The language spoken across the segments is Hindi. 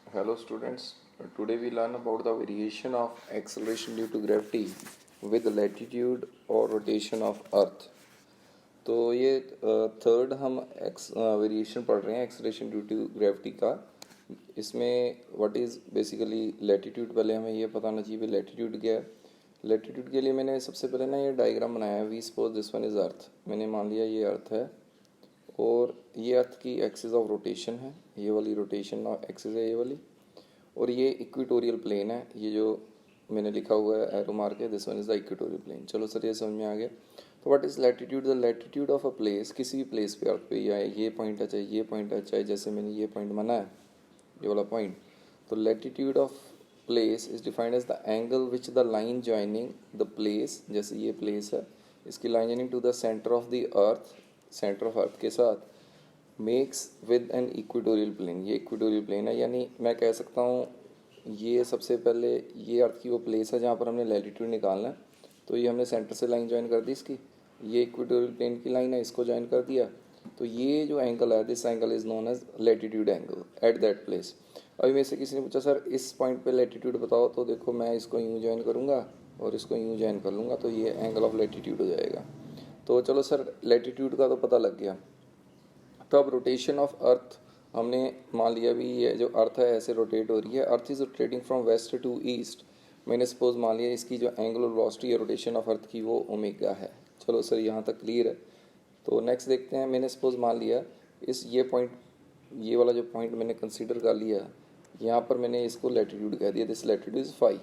Hello students, today we learn about the variation of acceleration due to gravity with latitude or rotation of earth. तो ये थर्ड हम वेरिएशन पढ़ रहे हैं एक्सेलरेशन ड्यू टू ग्रेविटी का। इसमें व्हाट इज़ बेसिकली लैटिट्यूड, पहले हमें ये पता होना चाहिए लैटिट्यूड क्या है। लैटिट्यूड के लिए मैंने सबसे पहले ना ये डायग्राम बनाया है। We suppose this one is earth, मैंने मान लिया ये अर्थ है और ये अर्थ की एक्सिस ऑफ रोटेशन है, ये वाली रोटेशन एक्सिस है ये वाली, और ये इक्वेटोरियल प्लेन है। ये जो मैंने लिखा हुआ है एरो मार्क है, this one is the equatorial plane. चलो सर ये समझ में आ गया। तो what is latitude? The latitude of a place, किसी भी प्लेस पे अर्थ पे, या ये पॉइंट है चाहे ये पॉइंट है, चाहे जैसे मैंने ये पॉइंट माना है ये वाला पॉइंट। तो latitude of place is defined as the angle which the line joining the place, जैसे ये प्लेस है इसकी line joining to the centre of the earth, centre of earth के साथ makes with an equatorial plane. ये इक्वेटोरियल प्लेन है, यानी मैं कह सकता हूँ ये सबसे पहले ये अर्थ की वो प्लेस है जहाँ पर हमने लैटिट्यूड निकालना है। तो ये हमने सेंटर से लाइन ज्वाइन कर दी इसकी, ये इक्वेटोरियल प्लेन की लाइन है, इसको ज्वाइन कर दिया। तो ये जो एंगल है, this angle is known as latitude angle at that place. अभी मेरे से किसी ने पूछा सर इस पॉइंट पे लैटिट्यूड बताओ, तो देखो मैं इसको यूँ ज्वाइन करूँगा और इसको यूँ ज्वाइन कर लूँगा, तो ये एंगल ऑफ लैटिट्यूड हो जाएगा। तो चलो सर लैटिट्यूड का तो पता लग गया। तो अब रोटेशन ऑफ अर्थ हमने मान लिया भी, ये जो अर्थ है ऐसे रोटेट हो रही है, earth is rotating from west to east. मैंने सपोज मान लिया इसकी जो एंगुलर वेलोसिटी है रोटेशन ऑफ अर्थ की वो ओमेगा है। चलो सर यहाँ तक क्लियर है। तो नेक्स्ट देखते हैं, मैंने सपोज मान लिया इस ये पॉइंट, ये वाला जो पॉइंट मैंने कंसीडर कर लिया, यहाँ पर मैंने इसको लैटिट्यूड कह दिया, दिस लैटिट्यूड इज़ फाई।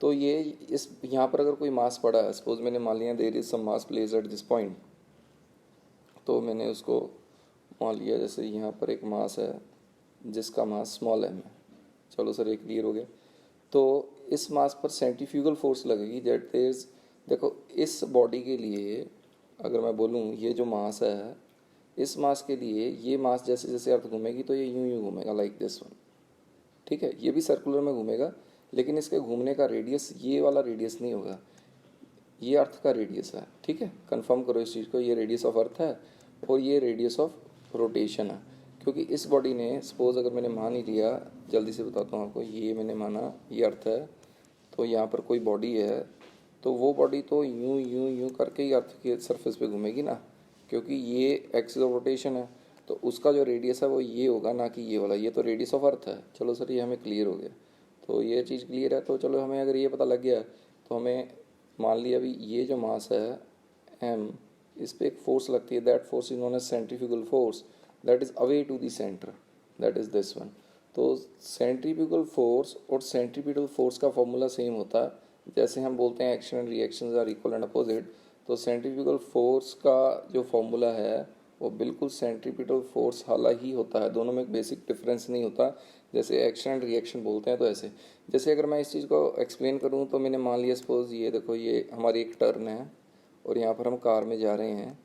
तो ये इस यहाँ पर अगर कोई मास पड़ा है, सपोज मैंने मान लिया there is some mass place at this point, तो मैंने उसको मान लिया जैसे यहाँ पर एक मास है जिसका मास स्मॉल एम है। चलो सर ये क्लियर हो गया। तो इस मास पर सेंट्रीफ्यूगल फोर्स लगेगी, दैट इज, देखो इस बॉडी के लिए अगर मैं बोलूँ ये जो मास है, इस मास के लिए ये मास जैसे जैसे अर्थ घूमेगी तो ये यूं यूं घूमेगा लाइक दिस वन, ठीक है। ये भी सर्कुलर में घूमेगा, लेकिन इसके घूमने का रेडियस ये वाला रेडियस नहीं होगा, ये अर्थ का रेडियस है, ठीक है। कंफर्म करो इस चीज़ को, ये रेडियस ऑफ अर्थ है और ये रेडियस ऑफ रोटेशन है। क्योंकि इस बॉडी ने सपोज अगर मैंने मान ही लिया, जल्दी से बताता हूँ आपको, ये मैंने माना ये अर्थ है, तो यहाँ पर कोई बॉडी है, तो वो बॉडी तो यूं यूं यूं करके ही अर्थ के सरफेस पे घूमेगी ना, क्योंकि ये एक्सिस ऑफ रोटेशन है। तो उसका जो रेडियस है वो ये होगा, ना कि ये वाला, ये तो रेडियस ऑफ अर्थ है। चलो सर ये हमें क्लियर हो गया। तो ये चीज़ क्लियर है। तो चलो हमें अगर ये पता लग गया तो हमें मान लिया अभी ये जो मास है एम, इस पर एक फोर्स लगती है, that force is known as centrifugal force, that is away to the centre, that is this one. तो सेंट्रीफ्यूगल फोर्स और सेंट्रीपिटल फोर्स का फॉर्मूला सेम होता है। जैसे हम बोलते हैं action and reaction are equal and opposite, तो सेंट्रीफ्यूगल फोर्स का जो फॉर्मूला है वो बिल्कुल सेंट्रीपिटल फोर्स वाला ही होता है, दोनों में बेसिक डिफरेंस नहीं होता। जैसे एक्शन एंड रिएक्शन बोलते हैं तो ऐसे, जैसे अगर मैं इस चीज़ को एक्सप्लेन करूँ तो मैंने मान लिया सपोज ये देखो ये हमारी एक टर्न है और यहाँ पर हम कार में जा रहे हैं,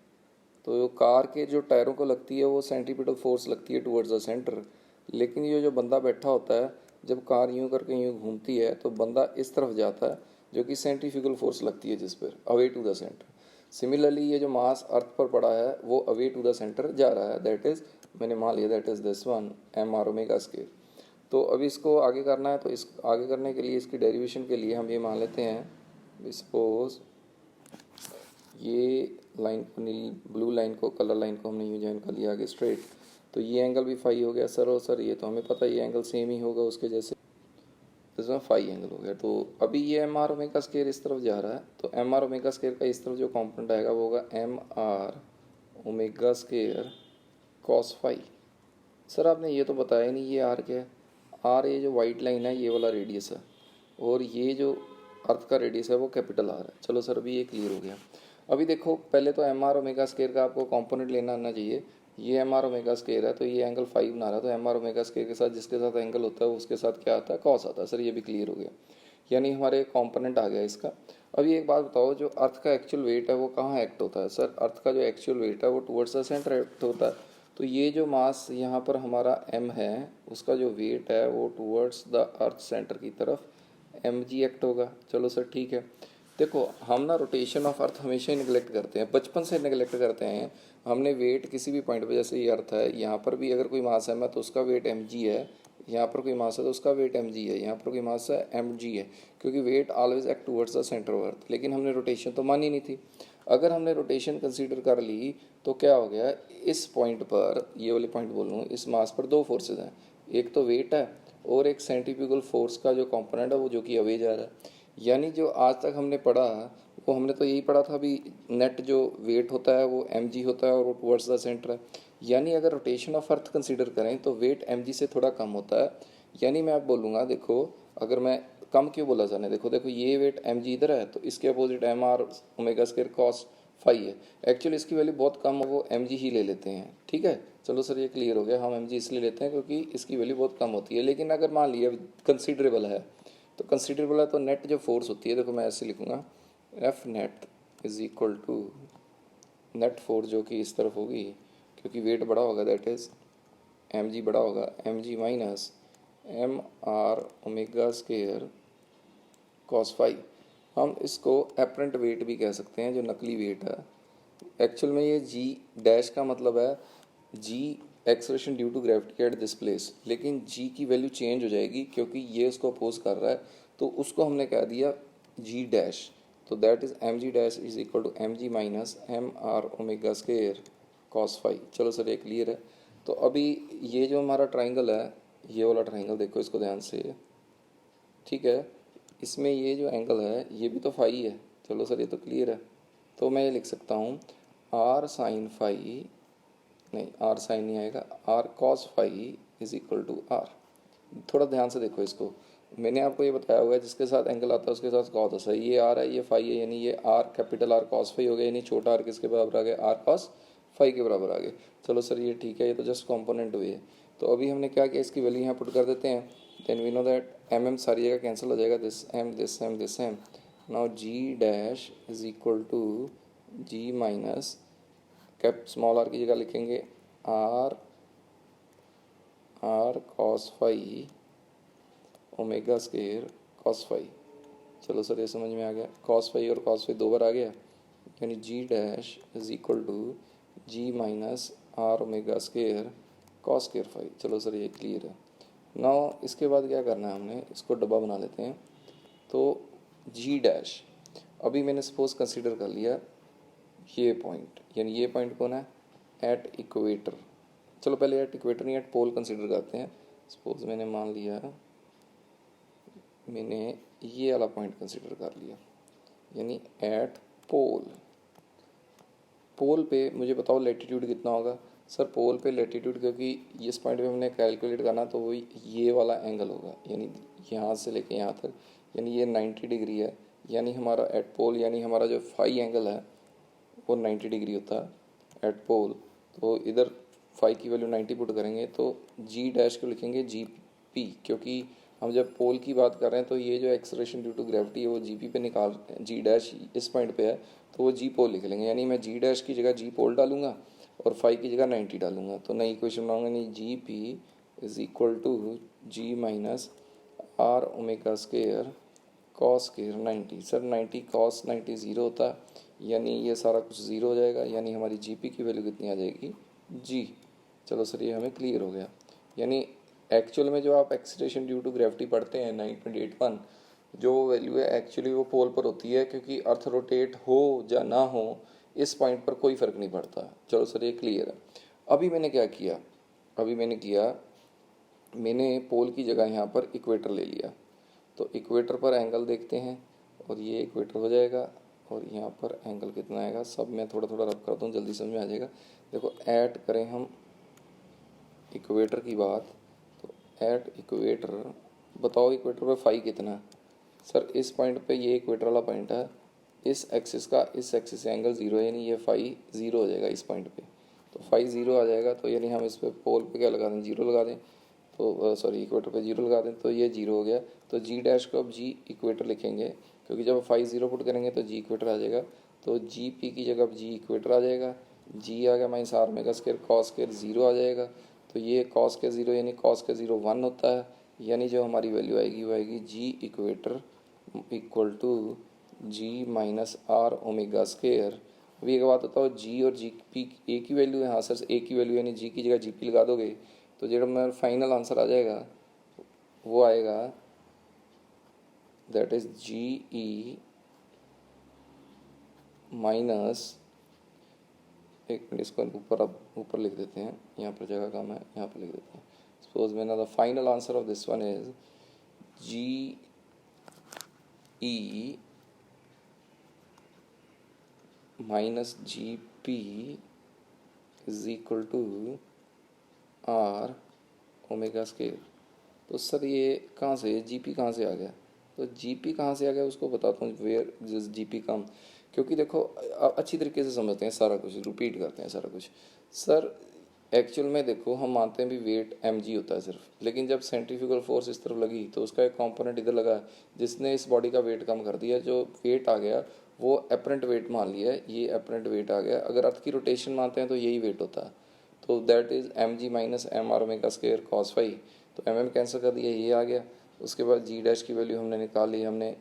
तो कार के जो टायरों को लगती है वो सेंट्रीपिटल फोर्स लगती है टुवर्ड्स द सेंटर। लेकिन ये जो बंदा बैठा होता है, जब कार यूं करके यूं घूमती है तो बंदा इस तरफ जाता है, जो कि सेंट्रीफ्यूगल फोर्स लगती है जिस पर, away to the centre. Similarly ये जो मास अर्थ पर पड़ा है वो अवे टू द सेंटर जा रहा है, दैट इज मैंने मान लिया that is this one m r omega square. तो अभी इसको आगे करना है, तो इस आगे करने के लिए इसकी डेरिवेशन के लिए हम ये मान लेते हैं, सपोज ये लाइन को, नीली ब्लू लाइन को, कलर लाइन को हमने यूँ ज्वाइन कर लिया आगे स्ट्रेट, तो ये एंगल भी फाई हो गया सर। और सर ये तो हमें पता है ये एंगल सेम ही होगा उसके जैसे, इसमें फाई एंगल हो गया। तो अभी ये एम आर ओमेगा स्क्वायर इस तरफ जा रहा है, तो एम आर ओमेगा स्क्वायर का इस तरफ जो कॉम्पोनेंट आएगा वो होगा m r omega square cos phi. Sir आपने ये तो बताया ही नहीं ये आर क्या है। आर ये जो वाइट लाइन है ये वाला रेडियस है, और ये जो अर्थ का रेडियस है वो कैपिटल आर है। चलो सर अभी ये क्लियर हो गया। अभी देखो पहले तो एम आर ओमेगा स्क्वायर का आपको कंपोनेंट लेना आना चाहिए। ये एम आर ओमेगा स्क्वायर है तो ये एंगल फाइव बना रहा है, तो एम आर ओमेगा स्क्वायर के साथ जिसके साथ एंगल होता है उसके साथ क्या आता है, कॉस आता है। सर ये भी क्लियर हो गया, यानी हमारे कंपोनेंट आ गया इसका। अभी एक बात बताओ, जो अर्थ का एक्चुअल वेट है वो कहाँ एक्ट होता है? सर अर्थ का जो एक्चुअल वेट है वो टुवर्ड्स द सेंटर एक्ट होता है। तो ये जो मास यहाँ पर हमारा m है उसका जो वेट है वो टुवर्ड्स द अर्थ सेंटर की तरफ mg एक्ट होगा। चलो सर ठीक है। देखो हम ना रोटेशन ऑफ अर्थ हमेशा ही निगलेक्ट करते हैं, बचपन से निगलेक्ट करते हैं। हमने वेट किसी भी पॉइंट पे, जैसे ये अर्थ है यहाँ पर भी अगर कोई मास है तो उसका वेट mg है, यहाँ पर कोई मास है तो उसका वेट mg है, यहाँ पर कोई मास है mg है, क्योंकि weight always act towards the centre of earth. लेकिन हमने रोटेशन तो मानी नहीं थी। अगर हमने रोटेशन कंसीडर कर ली तो क्या हो गया, इस पॉइंट पर, ये वाले पॉइंट बोल रहा हूँ, इस मास पर दो फोर्सेज हैं, एक तो वेट है और एक सेंट्रीफ्यूगल फोर्स का जो कंपोनेंट है वो जो कि अवे जा रहा है। यानी जो आज तक हमने पढ़ा वो हमने तो यही पढ़ा था अभी, नेट जो वेट होता है वो mg होता है और वो टुवर्ड्स द सेंटर है। यानी अगर रोटेशन ऑफ अर्थ कंसीडर करें तो वेट mg से थोड़ा कम होता है। यानी मैं आप बोलूँगा, देखो अगर मैं कम क्यों बोला जाने, देखो देखो ये वेट mg इधर है तो इसके opposite m r omega square cos phi है। एक्चुअली इसकी वैल्यू बहुत कम है, वो mg ही ले लेते हैं। ठीक है, चलो सर ये क्लियर हो गया, हम mg इसलिए लेते हैं क्योंकि इसकी वैल्यू बहुत कम होती है। लेकिन अगर मान लिया कंसिडरेबल है, तो कंसिडरेबल है तो नेट जो फोर्स होती है, देखो मैं ऐसे लिखूँगा, f net is equal to net force जो कि इस तरफ होगी, क्योंकि वेट बड़ा होगा, दैट इज mg बड़ा होगा, mg minus m r omega square cos phi. हम इसको एपरेंट वेट भी कह सकते हैं, जो नकली वेट है। एक्चुअल में ये जी डैश का मतलब है G acceleration due to gravity at this place, लेकिन जी की वैल्यू चेंज हो जाएगी क्योंकि ये उसको अपोज कर रहा है, तो उसको हमने कह दिया जी डैश। तो that is m g dash is equal to m g minus m r omega square cos phi. चलो सर ये क्लियर है। तो अभी ये जो हमारा ट्राइंगल है, ये वाला ट्राइंगल देखो इसको ध्यान से, ठीक है, इसमें ये जो एंगल है ये भी तो फाई है। चलो सर ये तो क्लियर है। तो मैं ये लिख सकता हूँ आर साइन फाई, नहीं आर साइन नहीं आएगा, r cos phi is equal to r. थोड़ा ध्यान से देखो इसको, मैंने आपको ये बताया हुआ है जिसके साथ एंगल आता है उसके साथ कॉस होता है। ये आर है, ये फाई है, यानी ये r capital r cos phi हो गया, यानी छोटा आर किसके बराबर आ गया, आर कॉस फाई के बराबर आ गए। चलो सर ये ठीक है, ये तो जस्ट कॉम्पोनेंट हुए है। तो अभी हमने क्या किया, इसकी वैल्यू यहाँ पुट कर देते हैं। Then we know that m सारी जगह कैंसिल हो जाएगा, this m this m this m. Now g dash is equal to g minus cap small r की जगह लिखेंगे r r cos phi omega square cos phi. चलो सर ये समझ में आ गया, कॉस फाई और कॉस फाई दो बार आ गया, यानी g dash is equal to g minus r omega square cos square phi. चलो सर ये क्लियर है। नाउ इसके बाद क्या करना है, हमने इसको डब्बा बना लेते हैं। तो जी डैश अभी मैंने सपोज कंसीडर कर लिया ये पॉइंट, यानी ये पॉइंट कौन है, एट इक्वेटर। चलो पहले एट इक्वेटर नहीं एट पोल कंसीडर करते हैं। सपोज मैंने मान लिया, मैंने ये वाला पॉइंट कंसीडर कर लिया, यानी एट पोल। पोल पे मुझे बताओ लेटीट्यूड कितना होगा। सर पोल पे लेटीट्यूड, क्योंकि इस पॉइंट पे हमने कैलकुलेट करना, तो वही ये वाला एंगल होगा, यानी यहाँ से लेके यहाँ तक, यानी ये 90 डिग्री है। यानी हमारा एट पोल, यानी हमारा जो फाई एंगल है वो 90 डिग्री होता है एट पोल। तो इधर फाई की वैल्यू 90 पुट करेंगे तो जी डैश को लिखेंगे जी पी, क्योंकि हम जब पोल की बात कर रहे हैं तो ये जो एक्सलेरेशन ड्यू टू ग्रेविटी है वो जी पी पे निकाल, जी डैश इस पॉइंट पे है तो वो जी पोल लिख लेंगे। यानी मैं जी डैश की जगह जी पोल डालूंगा और फाई की जगह 90 डालूंगा। तो नई इक्वेशन बनाऊंगा, नहीं g p is equal to g minus r omega square cos square 90। Sir 90 cos 90 zero होता है, यानी ये सारा कुछ ज़ीरो हो जाएगा, यानी हमारी जी पी की वैल्यू कितनी आ जाएगी, जी। चलो सर ये हमें क्लियर हो गया। यानी एक्चुअल में जो आप एक्सीलरेशन ड्यू टू ग्रेविटी पढ़ते हैं 9.81, जो वैल्यू है एक्चुअली वो पोल पर होती है, क्योंकि अर्थ रोटेट हो या ना हो इस पॉइंट पर कोई फ़र्क नहीं पड़ता। चलो सर ये क्लियर है। अभी मैंने क्या किया, अभी मैंने पोल की जगह यहाँ पर इक्वेटर ले लिया। तो इक्वेटर पर एंगल देखते हैं, और ये इक्वेटर हो जाएगा, और यहाँ पर एंगल कितना आएगा, सब मैं थोड़ा थोड़ा रब करता हूँ, जल्दी समझ में आ जाएगा। देखो ऐड करें हम इक्वेटर की बात, तो ऐट इक्वेटर बताओ इक्वेटर पे फाई कितना है। सर इस पॉइंट पे ये इक्वेटर वाला पॉइंट है, इस एक्सिस का इस एक्सिस से एंगल ज़ीरो है, यानी ये फाई ज़ीरो हो जाएगा इस पॉइंट पे। तो फाई ज़ीरो आ जाएगा, तो यानी हम इस पे पोल पे क्या लगा दें, जीरो लगा दें। तो सॉरी इक्वेटर पे जीरो लगा दें, तो ये जीरो हो गया। तो जी डैश को अब जी इक्वेटर लिखेंगे, क्योंकि जब फाई ज़ीरो पुट करेंगे तो जी इक्वेटर आ जाएगा। तो जी पी की जगह अब जी इक्वेटर आ जाएगा, जी आ गया minus r omega square cos square zero आ जाएगा। तो ये कॉस के ज़ीरो, यानी कॉस के ज़ीरो 1 होता है, यानी जो हमारी वैल्यू आएगी वो आएगी g equator equal to g minus r omega square. अभी एक बात बताओ, जी और जी पी एक ही वैल्यू है। हाँ सर एक ही वैल्यू, यानी जी की जगह जी पी लगा दोगे तो जो मेरा फाइनल आंसर आ जाएगा वो आएगा that is g e minus, एक मिनट इसको ऊपर, अब ऊपर लिख देते हैं, यहाँ पर जगह कम है, यहाँ पर लिख देते हैं। सपोज मैंने the final answer of this one is g e minus g p is equal to r omega square. तो सर ये कहाँ से जी पी कहाँ से आ गया? तो जी पी कहाँ से आ गया उसको बताता हूँ, वेयर जिस जी पी कम, क्योंकि देखो अच्छी तरीके से समझते हैं सारा कुछ, रिपीट करते हैं सारा कुछ। सर एक्चुअल में देखो हम मानते हैं भी वेट एम जी होता है सिर्फ, लेकिन जब सेंट्रीफ्यूगल फोर्स इस तरफ लगी तो उसका एक कंपोनेंट इधर लगा जिसने इस बॉडी का वेट कम कर दिया। जो वेट आ गया वो अपरेंट वेट मान लिया है, ये अपरेंट वेट आ गया। अगर अर्थ की रोटेशन मानते हैं तो यही वेट होता है, तो that is m g minus m r omega square cos phi. तो एम एम कैंसिल कर दिया, ये आ गया। उसके बाद जी डैश की वैल्यू हमने निकाल ली, हमने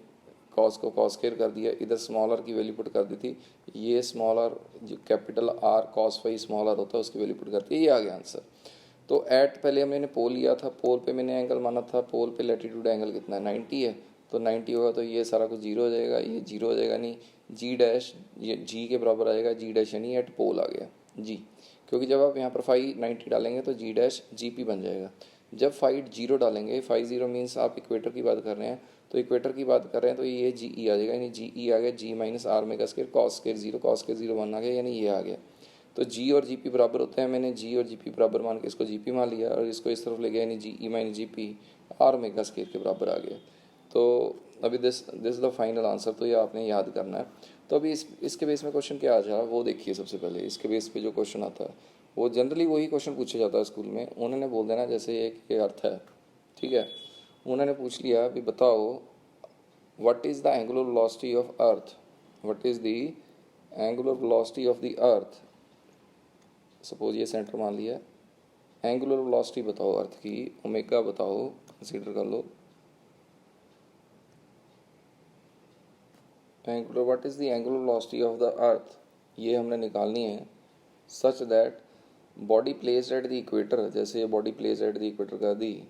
कॉस को कॉस स्क्वायर कर दिया, इधर स्मॉल आर की वैल्यू पुट कर दी थी, ये स्मॉल आर जो capital r cos phi small r होता है उसकी वैल्यू पुट करती है, ये आ गया आंसर। तो एट पहले मैंने पोल लिया था, पोल पे मैंने एंगल माना था, पोल पे लैटिट्यूड एंगल कितना है 90 है, तो 90 होगा तो ये सारा कुछ जीरो हो जाएगा, ये जीरो हो जाएगा नहीं, जी डैश ये जी के बराबर आएगा, जी डैश यानी एट पोल आ गया जी, क्योंकि जब आप यहाँ पर फाई 90 डालेंगे तो जी डैश जी पी बन जाएगा। जब फाइव जीरो डालेंगे, फाइव जीरो मीन्स आप इक्वेटर की बात कर रहे हैं, तो इक्वेटर की बात कर रहे हैं तो ये जी ई आ जाएगा, यानी जी ई आ गया g minus r omega square cos square zero, cos square zero one आ गया, यानी ये आ गया। तो जी और जी पी बराबर होते हैं, मैंने जी और जी पी बराबर मान के इसको जी पी मान लिया और इसको इस तरफ ले गया, यानी g e minus g p r omega square के बराबर आ गया। तो अभी this is the final answer, तो ये आपने याद करना है। तो अभी इसके बेस में क्वेश्चन क्या आ जाए वो देखिए। सबसे पहले इसके बेस पे जो क्वेश्चन आता है वो जनरली वही क्वेश्चन पूछा जाता है स्कूल में। उन्होंने बोल देना जैसे ये अर्थ है, ठीक है, उन्होंने पूछ लिया अभी बताओ what is the angular velocity of earth, what is the angular velocity of the earth. Suppose ये सेंटर मान लिया, एंगुलर वेलोसिटी बताओ अर्थ की, ओमेगा बताओ, कंसीडर कर लो angular, what is the angular velocity of the earth, ये हमने निकालनी है such that body placed at the equator, जैसे ये body placed at the equator कर दी,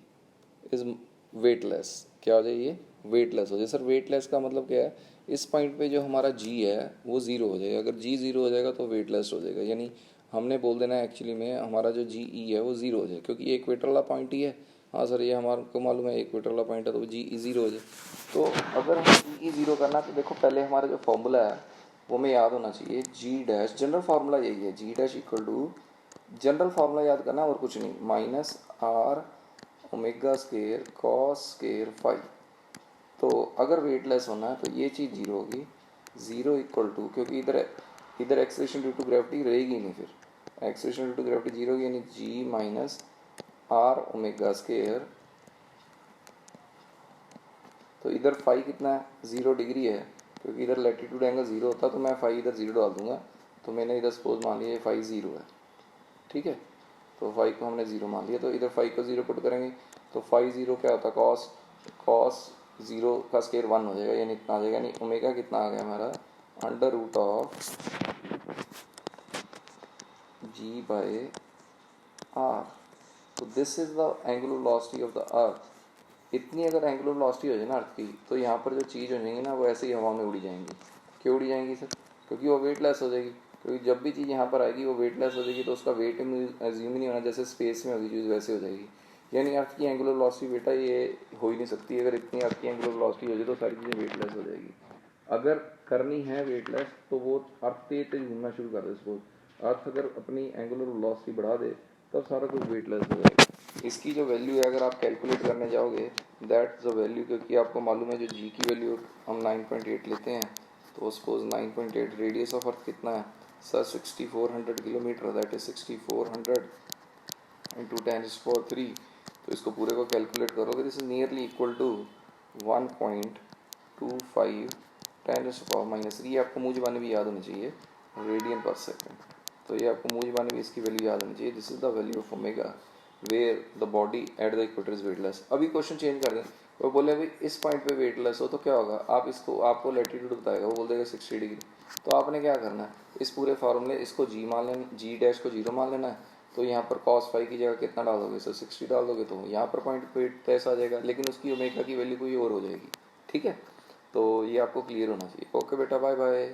इज वेटलेस। क्या हो जाए ये वेटलेस हो जाए। सर वेटलेस का मतलब क्या है? इस पॉइंट पे जो हमारा जी है वो ज़ीरो हो जाएगा, अगर जी ज़ीरो हो जाएगा तो वेटलेस हो जाएगा, यानी हमने बोल देना है एक्चुअली में हमारा जो जी ई है वो ज़ीरो हो जाए, क्योंकि ये इक्वेटर वाला पॉइंट ही है। हाँ सर ये हमारे को मालूम है इक्वेटर वाला पॉइंट है, तो जी ई ज़ीरो हो जाए। तो अगर हम जी ई ज़ीरो करना तो देखो पहले हमारा जो फॉर्मूला है वो हमें याद होना चाहिए, जी डैश जनरल फार्मूला यही है, g dash equal to general formula याद करना और कुछ नहीं, minus r omega square cos square five. तो अगर वेटलेस होना है तो ये चीज़ जीरो होगी, ज़ीरो इक्वल टू, क्योंकि इधर इधर एक्सेलरेशन ड्यू टू ग्रेविटी रहेगी नहीं, फिर acceleration due to gravity zero होगी, यानी g minus r omega square. तो इधर फाई कितना है 0 डिग्री है, क्योंकि इधर लैटिट्यूड एंगल ज़ीरो होता है, तो मैं फाई इधर ज़ीरो डाल दूंगा। तो मैंने इधर सपोज मान लिया फाई ज़ीरो है, ठीक है, तो फाई को हमने ज़ीरो मान लिया, तो इधर फाई को ज़ीरो पुट करेंगे तो फाई ज़ीरो क्या होता है कॉस, कॉस ज़ीरो का स्केयर वन हो जाएगा, यानी इतना आ जाएगा, यानी ओमेगा कितना आ गया हमारा under root of g by r. तो this is the angular velocity of the earth. इतनी अगर एंगुलर वेलोसिटी हो जाए ना अर्थ की, तो यहाँ पर जो चीज़ हो जाएंगी ना वो ऐसे ही हवा में उड़ी जाएंगी। क्यों उड़ी जाएंगी सर? क्योंकि वो वेटलेस हो जाएगी, क्योंकि जब भी चीज़ यहाँ पर आएगी वो वेटलेस हो जाएगी, तो उसका वेट एज्यूम ही नहीं होना, जैसे स्पेस में होगी चीज़ वैसे हो जाएगी। यानी अर्थ की एंगुलर वेलोसिटी बेटा ये हो ही नहीं सकती, अगर इतनी अर्थ की एंगुलर वेलोसिटी हो जाए तो सारी चीज़ें वेटलेस हो जाएगी। अगर करनी है वेटलेस तो वो अर्थ तेज तेज घूमना शुरू कर दे, सपोज अर्थ अगर अपनी एंगुलर वेलोसिटी बढ़ा दे तब सारा कुछ वेटलेस हो जाएगा। इसकी जो वैल्यू है अगर आप कैलकुलेट करने जाओगे दैट्स द वैल्यू, क्योंकि आपको मालूम है जो जी की वैल्यू हम 9.8 लेते हैं, तो सपोज 9.8 रेडियस ऑफ अर्थ कितना है sir 6400 kilometre, that is 6400 into 10⁻³ तो इसको पूरे को कैलकुलेट करोगे this is nearly equal to 1.25 10⁻⁻3। ये आपको मुँह ज़बानी भी याद होनी चाहिए, रेडियन पर सेकेंड, तो ये आपको मुँह ज़बानी भी इसकी वैल्यू याद होनी चाहिए। This is the value of omega where the body at the equator is weightless. अभी क्वेश्चन चेंज कर दें, वो बोले अभी इस पॉइंट पे वेटलेस हो तो क्या होगा, आप इसको आपको लैटिट्यूड बताएगा, वो बोल देगा 60 डिग्री। तो आपने क्या करना है, इस पूरे फार्मूले इसको जी मान लेना, जी डैश को जीरो मान लेना है, तो यहाँ पर cos फाई की जगह कितना डालोगे, सर 60 डाल दोगे तो यहाँ पर पॉइंट पे ऐसा आ जाएगा, लेकिन उसकी ओमेगा की वैल्यू कोई और हो जाएगी। ठीक है, तो ये आपको क्लियर होना चाहिए। ओके बेटा, बाय बाय।